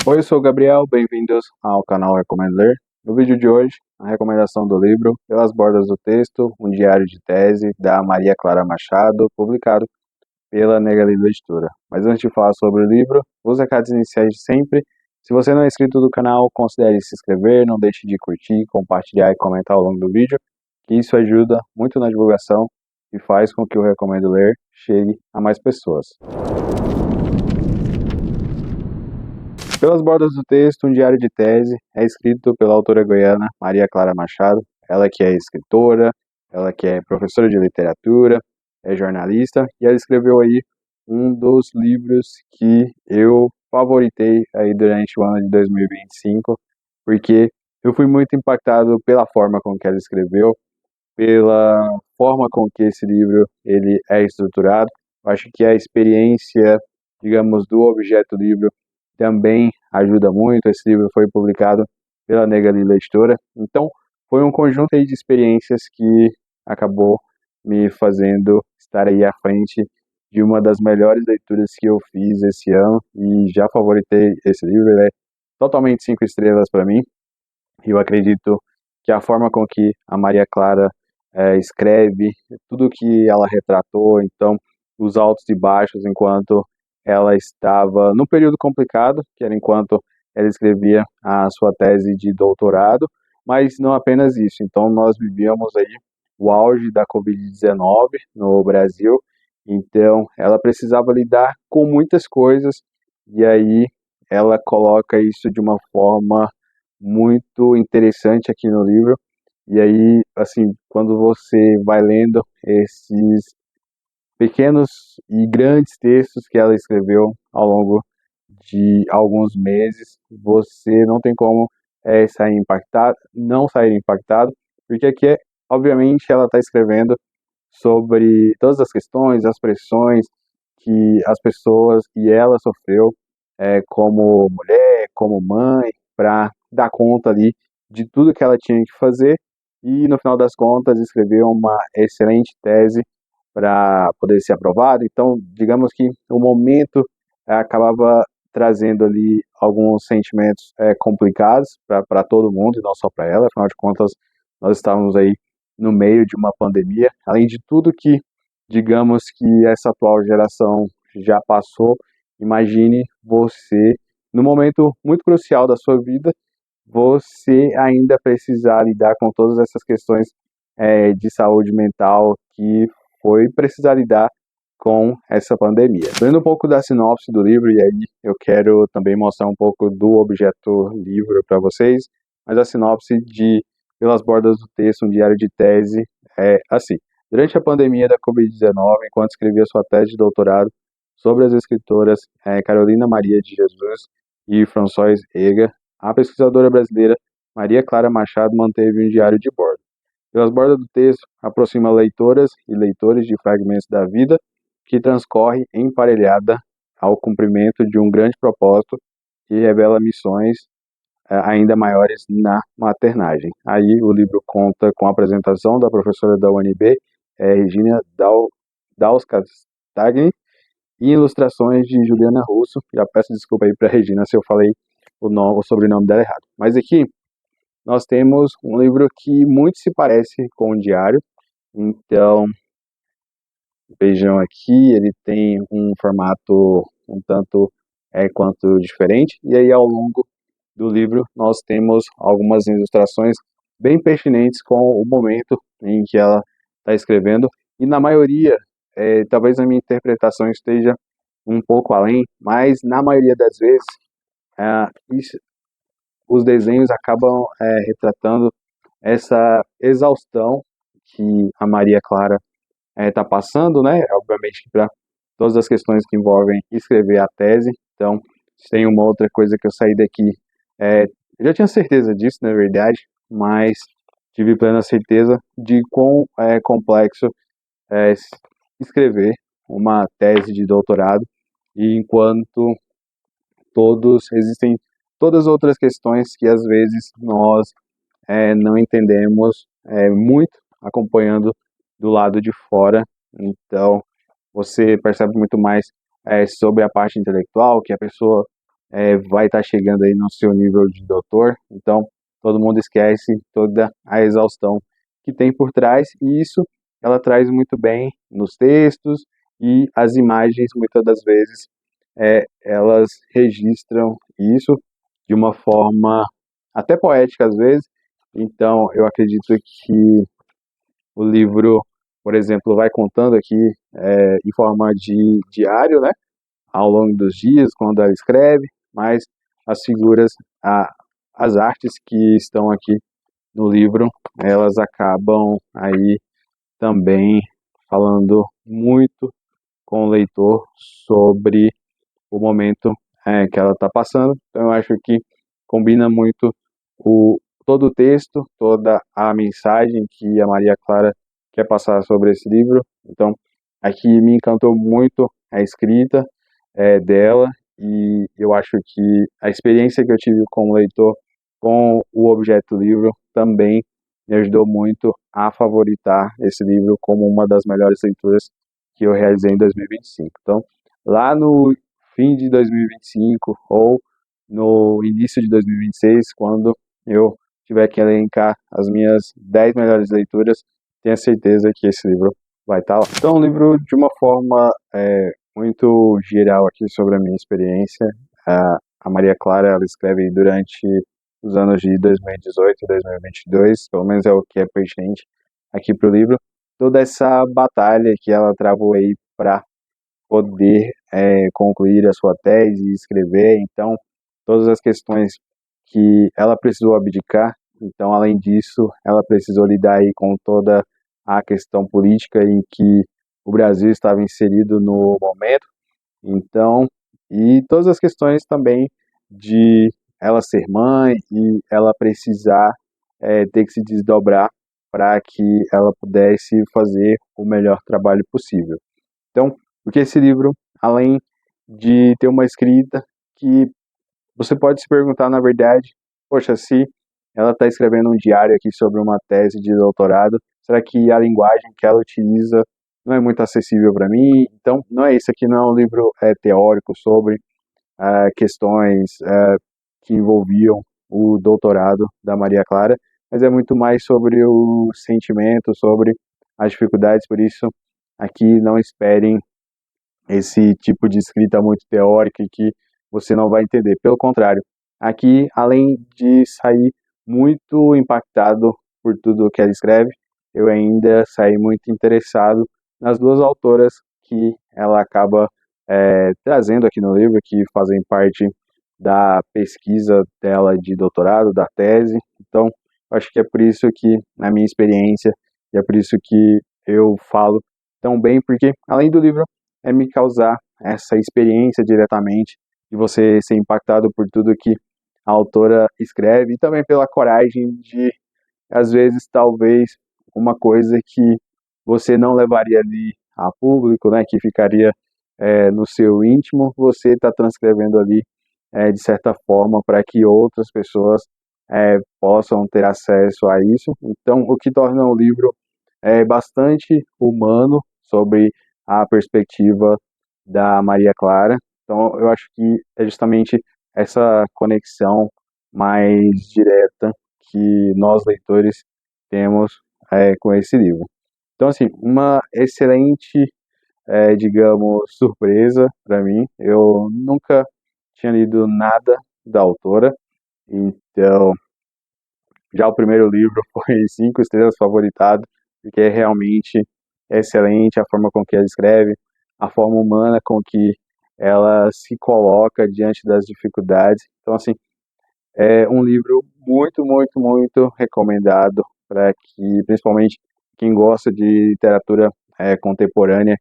Oi, eu sou o Gabriel, bem-vindos ao canal Recomendo Ler. No vídeo de hoje, a recomendação do livro Pelas Bordas do Texto, um diário de tese da Maria Clara Machado, publicado pela Negalila Editora. Mas antes de falar sobre o livro, os recados iniciais de sempre. Se você não é inscrito do canal, considere se inscrever, não deixe de curtir, compartilhar e comentar ao longo do vídeo, que isso ajuda muito na divulgação e faz com que o Recomendo Ler chegue a mais pessoas. Pelas Bordas do Texto, um diário de tese, é escrito pela autora goiana Maria Clara Machado, ela que é escritora, ela que é professora de literatura, é jornalista, e ela escreveu aí um dos livros que eu favoritei aí durante o ano de 2025, porque eu fui muito impactado pela forma com que ela escreveu, pela forma com que esse livro ele é estruturado. Eu acho que a experiência, digamos, do objeto livro também ajuda muito. Esse livro foi publicado pela Negalila Editora, então foi um conjunto aí de experiências que acabou me fazendo estar aí à frente de uma das melhores leituras que eu fiz esse ano e já favoritei esse livro. Ele é totalmente 5 estrelas para mim. E eu acredito que a forma com que a Maria Clara escreve, tudo que ela retratou, então, os altos e baixos enquanto ela estava num período complicado, que era enquanto ela escrevia a sua tese de doutorado, mas não apenas isso. Então, nós vivíamos aí o auge da Covid-19 no Brasil, então ela precisava lidar com muitas coisas, e aí ela coloca isso de uma forma muito interessante aqui no livro. E aí, assim, quando você vai lendo esses pequenos e grandes textos que ela escreveu ao longo de alguns meses, você não tem como sair impactado, não sair impactado, porque aqui, obviamente, ela está escrevendo sobre todas as questões, as pressões que as pessoas e ela sofreu como mulher, como mãe, para dar conta ali de tudo que ela tinha que fazer e, no final das contas, escreveu uma excelente tese para poder ser aprovado. Então, digamos que o momento acabava trazendo ali alguns sentimentos complicados para todo mundo e não só para ela. Afinal de contas, nós estávamos aí no meio de uma pandemia, além de tudo que, digamos que essa atual geração já passou. Imagine você, num momento muito crucial da sua vida, você ainda precisar lidar com todas essas questões de saúde mental que foi precisar lidar com essa pandemia. Lendo um pouco da sinopse do livro, e aí eu quero também mostrar um pouco do objeto livro para vocês, mas a sinopse de Pelas Bordas do Texto, um diário de tese, é assim. Durante a pandemia da Covid-19, enquanto escrevia sua tese de doutorado sobre as escritoras Carolina Maria de Jesus e Françoise Ega, a pesquisadora brasileira Maria Clara Machado manteve um diário de bordo. Pelas Bordas do Texto, aproxima leitoras e leitores de fragmentos da vida que transcorre emparelhada ao cumprimento de um grande propósito que revela missões ainda maiores na maternagem. Aí o livro conta com a apresentação da professora da UNB, Regina Dauscastagni, e ilustrações de Juliana Russo. Já peço desculpa aí para Regina se eu falei o sobrenome dela errado. Mas aqui nós temos um livro que muito se parece com um diário. Então, vejam aqui, ele tem um formato um tanto quanto diferente. E aí, ao longo do livro, nós temos algumas ilustrações bem pertinentes com o momento em que ela está escrevendo. E na maioria, talvez a minha interpretação esteja um pouco além, mas na maioria das vezes, os desenhos acabam retratando essa exaustão que a Maria Clara está passando, né? Obviamente para todas as questões que envolvem escrever a tese. Então, se tem uma outra coisa que eu saí daqui, eu já tinha certeza disso, na verdade, mas tive plena certeza de quão complexo é escrever uma tese de doutorado, e enquanto existem todas as outras questões que às vezes nós não entendemos muito acompanhando do lado de fora. Então você percebe muito mais sobre a parte intelectual que a pessoa vai estar chegando aí no seu nível de doutor, então todo mundo esquece toda a exaustão que tem por trás, e isso ela traz muito bem nos textos, e as imagens, muitas das vezes, elas registram isso de uma forma até poética às vezes. Então eu acredito que o livro, por exemplo, vai contando aqui em forma de diário, né, ao longo dos dias, quando ela escreve, mas as figuras, a, as artes que estão aqui no livro, elas acabam aí também falando muito com o leitor sobre o momento que ela está passando. Então eu acho que combina muito o, todo o texto, toda a mensagem que a Maria Clara quer passar sobre esse livro. Então aqui me encantou muito a escrita dela, e eu acho que a experiência que eu tive como leitor com o objeto livro também me ajudou muito a favoritar esse livro como uma das melhores leituras que eu realizei em 2025. Então, lá no fim de 2025 ou no início de 2026, quando eu tiver que elencar as minhas 10 melhores leituras, tenha certeza que esse livro vai estar lá. Então, um livro de uma forma muito geral aqui sobre a minha experiência. A Maria Clara, ela escreve durante os anos de 2018 e 2022, pelo menos é o que é pertinente aqui para o livro, toda essa batalha que ela travou aí para poder concluir a sua tese e escrever. Então, todas as questões que ela precisou abdicar. Então, além disso, ela precisou lidar aí com toda a questão política em que o Brasil estava inserido no momento. Então, e todas as questões também de ela ser mãe e ela precisar ter que se desdobrar para que ela pudesse fazer o melhor trabalho possível. Então, porque esse livro, além de ter uma escrita que você pode se perguntar, na verdade, poxa, se ela está escrevendo um diário aqui sobre uma tese de doutorado, será que a linguagem que ela utiliza não é muito acessível para mim? Então, não é isso aqui, não é um livro teórico sobre questões que envolviam o doutorado da Maria Clara, mas é muito mais sobre o sentimento, sobre as dificuldades. Por isso, aqui não esperem esse tipo de escrita muito teórica e que você não vai entender. Pelo contrário, aqui, além de sair muito impactado por tudo que ela escreve, eu ainda saí muito interessado nas duas autoras que ela acaba trazendo aqui no livro, que fazem parte da pesquisa dela de doutorado, da tese. Então, acho que é por isso que, na minha experiência, e é por isso que eu falo tão bem, porque além do livro me causar essa experiência diretamente, de você ser impactado por tudo que a autora escreve, e também pela coragem de, às vezes, talvez, uma coisa que você não levaria ali a público, né, que ficaria no seu íntimo, você está transcrevendo ali de certa forma para que outras pessoas possam ter acesso a isso. Então, o que torna o livro bastante humano sobre a perspectiva da Maria Clara. Então, eu acho que é justamente essa conexão mais direta que nós leitores temos com esse livro. Então, assim, uma excelente, digamos, surpresa para mim. Eu nunca tinha lido nada da autora, então já o primeiro livro foi 5 estrelas favoritado, porque é realmente excelente a forma com que ela escreve, a forma humana com que ela se coloca diante das dificuldades. Então, assim, é um livro muito, muito, muito recomendado para que, principalmente, quem gosta de literatura contemporânea,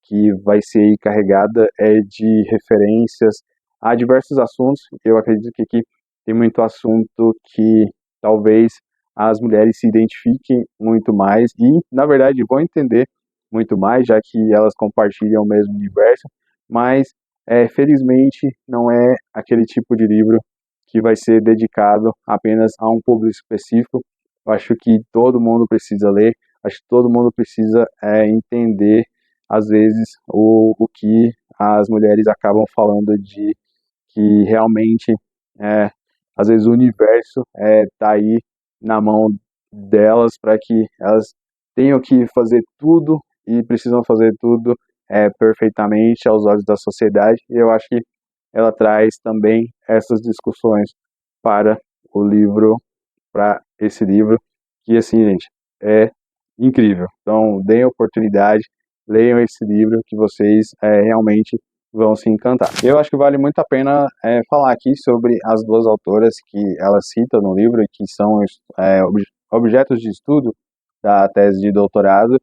que vai ser carregada de referências a diversos assuntos. Eu acredito que aqui tem muito assunto que talvez as mulheres se identifiquem muito mais e, na verdade, vão entender muito mais, já que elas compartilham o mesmo universo, mas felizmente não é aquele tipo de livro que vai ser dedicado apenas a um público específico. Eu acho que todo mundo precisa ler, acho que todo mundo precisa entender, às vezes, o que as mulheres acabam falando de que realmente, às vezes o universo tá aí na mão delas para que elas tenham que fazer tudo e precisam fazer tudo perfeitamente aos olhos da sociedade. E eu acho que ela traz também essas discussões para o livro, para esse livro, que assim, gente, é incrível. Então, deem oportunidade, leiam esse livro que vocês realmente vão se encantar. Eu acho que vale muito a pena falar aqui sobre as duas autoras que ela cita no livro, que são objetos de estudo da tese de doutorado,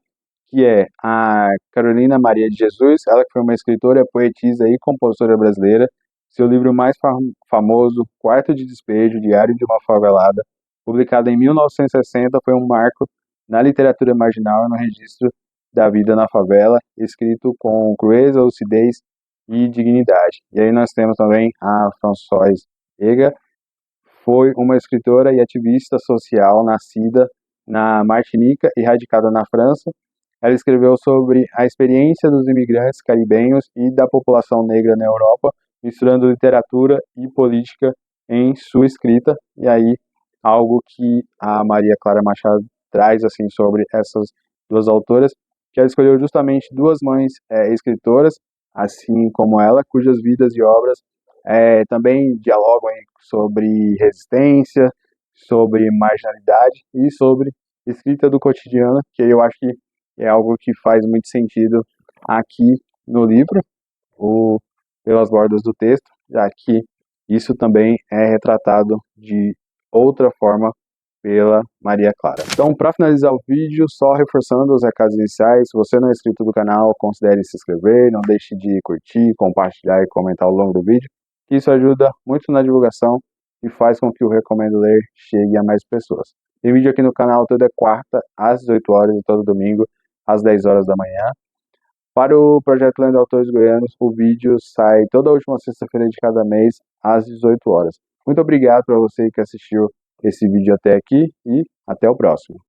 que é a Carolina Maria de Jesus, ela que foi uma escritora, poetisa e compositora brasileira. Seu livro mais famoso, Quarto de Despejo, Diário de uma Favelada, publicado em 1960, foi um marco na literatura marginal e no registro da vida na favela, escrito com crueza, lucidez e dignidade. E aí nós temos também a Françoise Ega, foi uma escritora e ativista social nascida na Martinica e radicada na França. Ela escreveu sobre a experiência dos imigrantes caribenhos e da população negra na Europa, misturando literatura e política em sua escrita. E aí, algo que a Maria Clara Machado traz assim sobre essas duas autoras, que ela escolheu justamente duas mães escritoras, assim como ela, cujas vidas e obras também dialogam sobre resistência, sobre marginalidade e sobre escrita do cotidiano, que eu acho que é algo que faz muito sentido aqui no livro, ou pelas bordas do texto, já que isso também é retratado de outra forma pela Maria Clara. Então, para finalizar o vídeo, só reforçando os recados iniciais, se você não é inscrito do canal, considere se inscrever, não deixe de curtir, compartilhar e comentar ao longo do vídeo, que isso ajuda muito na divulgação e faz com que o Recomendo Ler chegue a mais pessoas. Tem vídeo aqui no canal toda quarta, às 18 horas e todo domingo, às 10 horas da manhã. Para o projeto Lendo Autores Goianos, o vídeo sai toda última sexta-feira de cada mês, às 18 horas. Muito obrigado para você que assistiu esse vídeo até aqui e até o próximo.